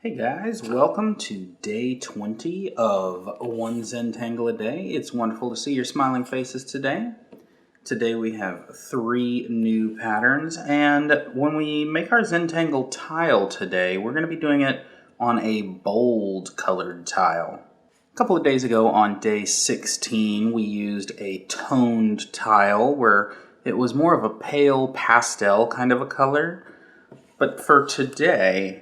Hey guys, welcome to day 20 of One Zentangle A Day. It's wonderful to see your smiling faces today. Today we have 3 new patterns, and when we make our Zentangle tile today, we're going to be doing it on a bold colored tile. A couple of days ago on day 16, we used a toned tile where it was more of a pale pastel kind of a color. But for today,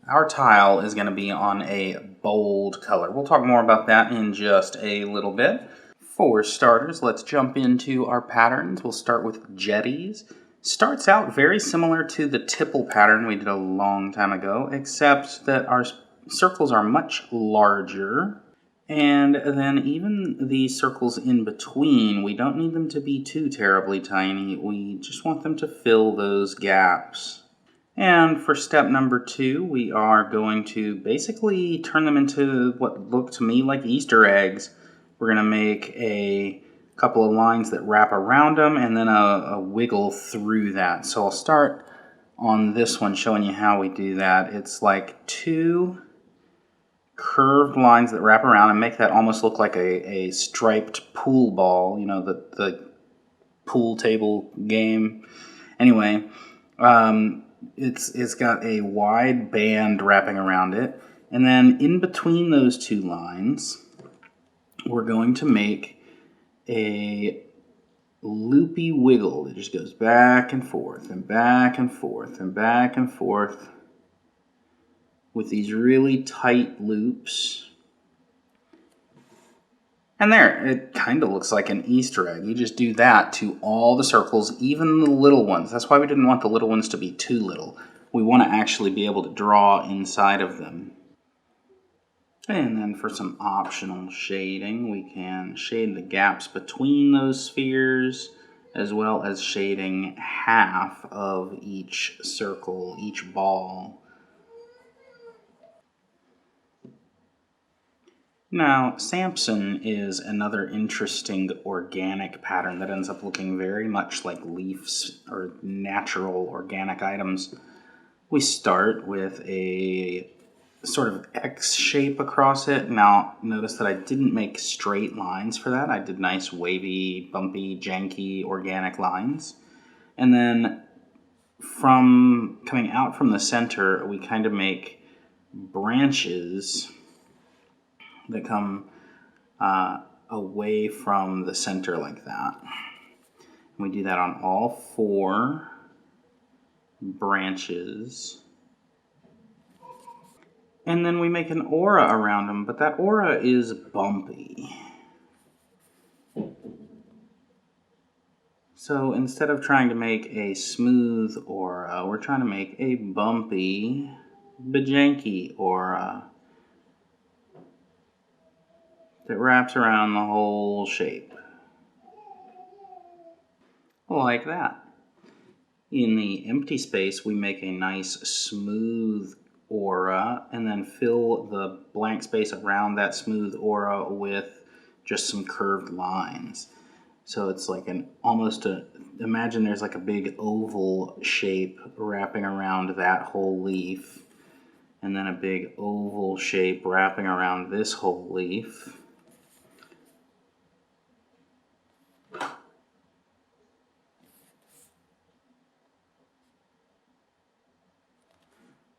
our tile is going to be on a bold color. We'll talk more about that in just a little bit. For starters, let's jump into our patterns. We'll start with Jetties. Starts out very similar to the tipple pattern we did a long time ago, except that our circles are much larger. And then even the circles in between, we don't need them to be too terribly tiny. We just want them to fill those gaps. And for step number 2, we are going to basically turn them into what look to me like Easter eggs. We're going to make a couple of lines that wrap around them and then a wiggle through that. So I'll start on this one showing you how we do that. It's like 2 curved lines that wrap around and make that almost look like a striped pool ball, you know, the pool table game. Anyway, it's got a wide band wrapping around it, and then in between those 2 lines we're going to make a loopy wiggle that just goes back and forth and back and forth and back and forth with these really tight loops. And there, it kind of looks like an Easter egg. You just do that to all the circles, even the little ones. That's why we didn't want the little ones to be too little. We want to actually be able to draw inside of them. And then for some optional shading, we can shade the gaps between those spheres, as well as shading half of each circle, each ball. Now, Sampson is another interesting organic pattern that ends up looking very much like leaves or natural organic items. We start with a sort of X shape across it. Now, notice that I didn't make straight lines for that. I did nice wavy, bumpy, janky, organic lines. And then from coming out from the center, we kind of make branches that come away from the center like that. And we do that on all 4 branches. And then we make an aura around them, but that aura is bumpy. So instead of trying to make a smooth aura, we're trying to make a bumpy, bajanky aura that wraps around the whole shape. Like that. In the empty space, we make a nice smooth aura and then fill the blank space around that smooth aura with just some curved lines. So it's like imagine there's like a big oval shape wrapping around that whole leaf, and then a big oval shape wrapping around this whole leaf.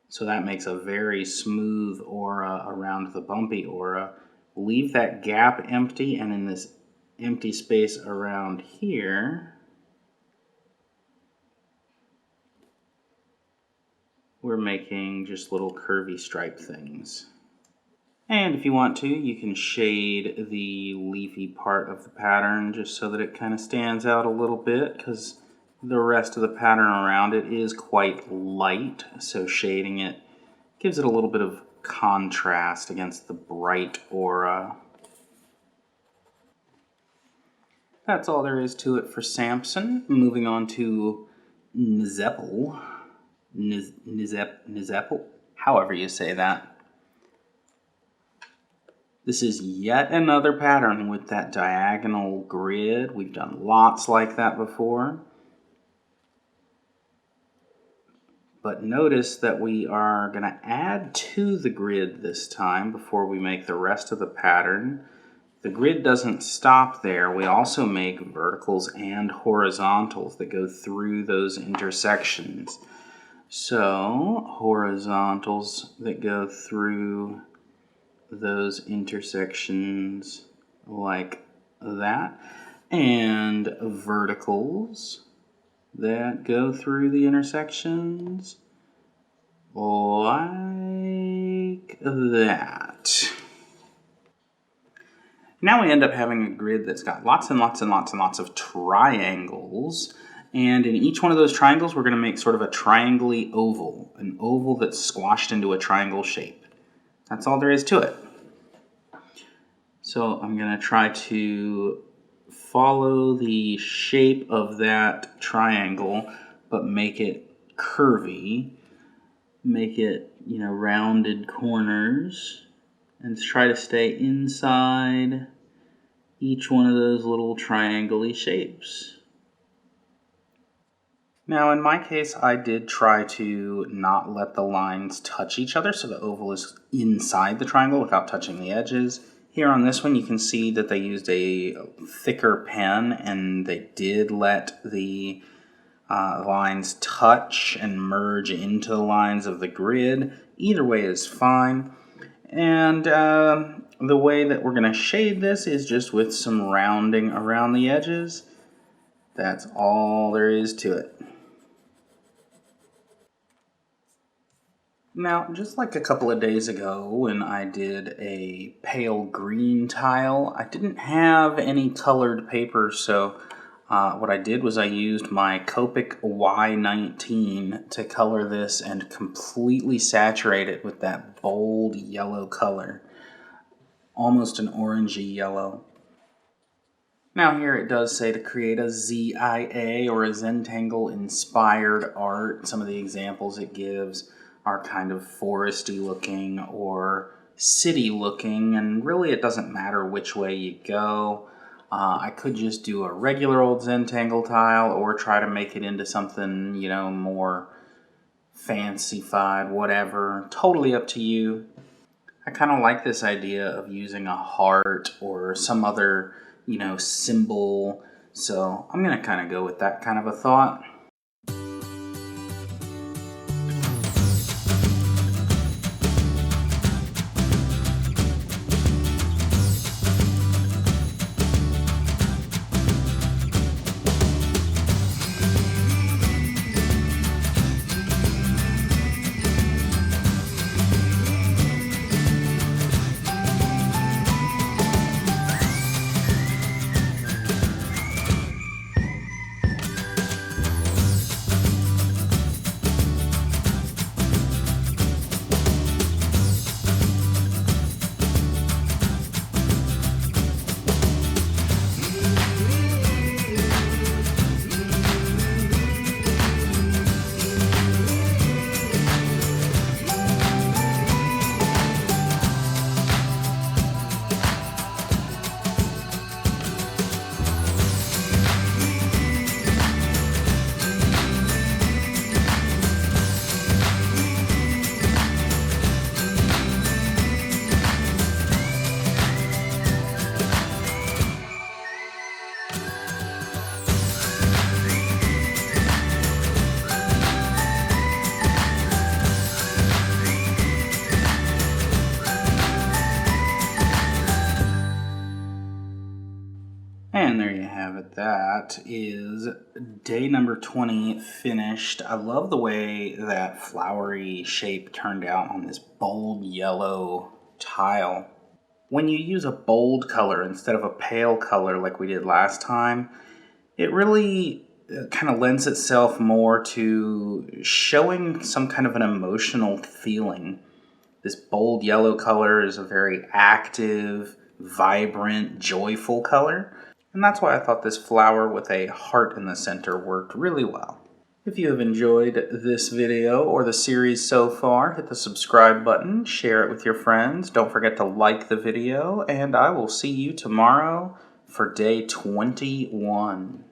So that makes a very smooth aura around the bumpy aura. Leave that gap empty, and in this empty space around here, we're making just little curvy stripe things. And if you want to, you can shade the leafy part of the pattern just so that it kind of stands out a little bit, because the rest of the pattern around it is quite light, so shading it gives it a little bit of contrast against the bright aura. That's all there is to it for Sampson. Moving on to Nzeppel. Nzeppel? However you say that. This is yet another pattern with that diagonal grid. We've done lots like that before. But notice that we are going to add to the grid this time before we make the rest of the pattern. The grid doesn't stop there. We also make verticals and horizontals that go through those intersections. So, horizontals that go through those intersections like that, and verticals that go through the intersections like that. Now we end up having a grid that's got lots and lots and lots and lots of triangles, and in each one of those triangles we're going to make sort of a triangle-y oval, an oval that's squashed into a triangle shape. That's all there is to it. So I'm going to try to follow the shape of that triangle, but make it curvy, make it, rounded corners, and try to stay inside each one of those little triangle-y shapes. Now, in my case, I did try to not let the lines touch each other, so the oval is inside the triangle without touching the edges. Here on this one, you can see that they used a thicker pen, and they did let the lines touch and merge into the lines of the grid. Either way is fine. And the way that we're going to shade this is just with some rounding around the edges. That's all there is to it. Now, just like a couple of days ago when I did a pale green tile, I didn't have any colored paper, so what I did was I used my Copic Y19 to color this and completely saturate it with that bold yellow color, almost an orangey yellow. Now here it does say to create a ZIA or a Zentangle inspired art. Some of the examples it gives are kind of foresty looking or city looking, and really it doesn't matter which way you go. I could just do a regular old Zentangle tile or try to make it into something, more fancified, whatever. Totally up to you. I kind of like this idea of using a heart or some other, symbol. So I'm going to kind of go with that kind of a thought. And there you have it. That is day number 20 finished. I love the way that flowery shape turned out on this bold yellow tile. When you use a bold color instead of a pale color like we did last time, it really kind of lends itself more to showing some kind of an emotional feeling. This bold yellow color is a very active, vibrant, joyful color. And that's why I thought this flower with a heart in the center worked really well. If you have enjoyed this video or the series so far, hit the subscribe button, share it with your friends. Don't forget to like the video, and I will see you tomorrow for day 21.